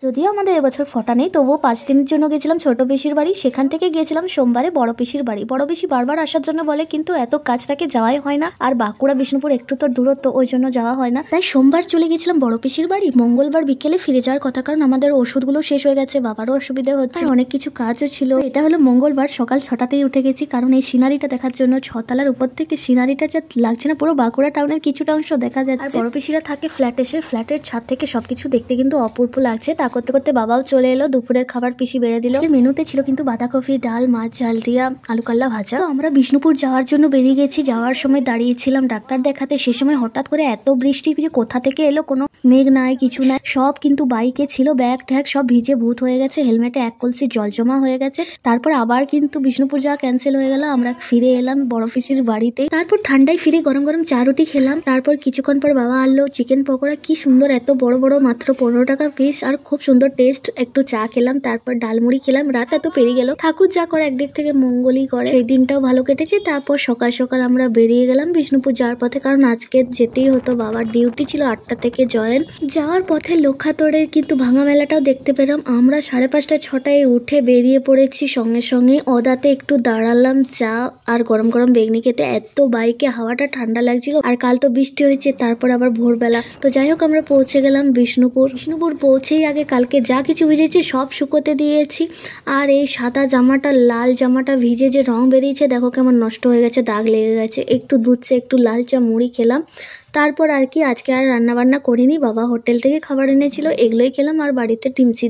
যদিও আমাদের এবছর ফটা নেই, তবুও 5 দিনের জন্য গেছিলাম ছোট পিসির বাড়ি। সেখান থেকে গিয়েছিলাম সোমবারে বড় পিসির বাড়ি। বড় পিসি বারবার আসার জন্য বলে, কিন্তু এত কাজ থাকে যাওয়াই হয় না, আর বাঁকুড়া বিষ্ণুপুর একটু তো দূরত্ব, ওই জন্য যাওয়া হয় না। তাই সোমবার চলে গেছিলাম বড় পিসির বাড়ি। মঙ্গলবার বিকেলে ফিরে যাওয়ার কথা, কারণ আমাদের ওষুধগুলো শেষ হয়ে গেছে, বাবারও অসুবিধা হচ্ছে, অনেক কিছু কাজও ছিল। এটা হলো মঙ্গলবার সকাল 6টাতেই উঠে গেছি, কারণ এই সিনারিটা দেখার জন্য। 6 তলার উপর থেকে সিনারিটা যা লাগছে না, পুরো বাঁকুড়া টাউনের কিছুটা অংশ দেখা যাচ্ছে। আর বড় পিসিরা থাকে ফ্ল্যাটে, সে ফ্ল্যাটের ছাদ থেকে সবকিছু দেখতে কিন্তু অপূর্ব লাগছে। তা করতে করতে বাবাও চলে এলো। দুপুরের খাবার পিসি বেড়ে দিল। মেনুতে ছিল কিন্তু বাঁধাকপি, ডাল, মাছ ঝাল দিয়া, আলু কাল্লা ভাজা। তো আমরা বিষ্ণুপুর যাওয়ার জন্য বেরিয়ে গেছি। যাওয়ার সময় দাঁড়িয়েছিলাম ডাক্তার দেখাতে। সে সময় হঠাৎ করে এত বৃষ্টি যে কোথা থেকে এলো, কোনো মেঘ নাই কিছু নাই, সব কিন্তু বাইকে ছিল, ব্যাগ ট্যাগ সব ভিজে ভূত হয়ে গেছে। হেলমেটে 1 কলসি জল জমা হয়ে গেছে। তারপর আবার কিন্তু বিষ্ণুপুর যাওয়া ক্যান্সেল হয়ে গেল। আমরা ফিরে এলাম বড় পিসির বাড়িতে। তারপর ঠান্ডায় ফিরে গরম গরম চা রুটি খেলাম। তারপর কিছুক্ষণ পর বাবা আনলো চিকেন পকোড়া, কি সুন্দর, এত বড় বড়, মাত্র 15 টাকা পিস, আর খুব সুন্দর টেস্ট। একটু চা খেলাম, তারপর ডালমুড়ি খেলাম। রাত এত পেরিয়ে গেল। ঠাকুর যা করে একদিক থেকে মঙ্গলই করে, সেই দিনটাও ভালো কেটেছে। তারপর সকাল সকাল আমরা বেরিয়ে গেলাম বিষ্ণুপুর যাওয়ার পথে, কারণ আজকে যেতেই হতো, বাবার ডিউটি ছিল 8টা থেকে জয়েন। যাওয়ার পথে লক্ষাতরের কিন্তু ভাঙা মেলাটাও দেখতে পেলাম। আমরা 5:30 6টায় উঠে বেরিয়ে পড়েছি। সঙ্গে সঙ্গে অদাতে একটু দাঁড়ালাম চা আর গরম গরম বেগনি খেতে। এত বাইকে হাওয়াটা ঠান্ডা লাগছিল, আর কাল তো বৃষ্টি হয়েছে। তারপর আবার ভোরবেলা, তো যাই হোক আমরা পৌঁছে গেলাম বিষ্ণুপুর। পৌঁছেই আগে কালকে যা কিছু ভিজেছি সব শুকোতে দিয়েছি। আর এই সাদা জামাটা, লাল জামাটা ভিজে যে রং বেরিয়েছে, দেখো কেমন নষ্ট হয়ে গেছে, দাগ লেগে গেছে। একটু দুধ চা, একটু লাল চা, মুড়ি খেলাম। তারপর আর কি, আজকে আর রান্না বান্না করিনি, বাবা হোটেল থেকে খাবার এনেছিল, এগুলোই খেলাম। আর বাড়িতে ডিম সিদ্ধ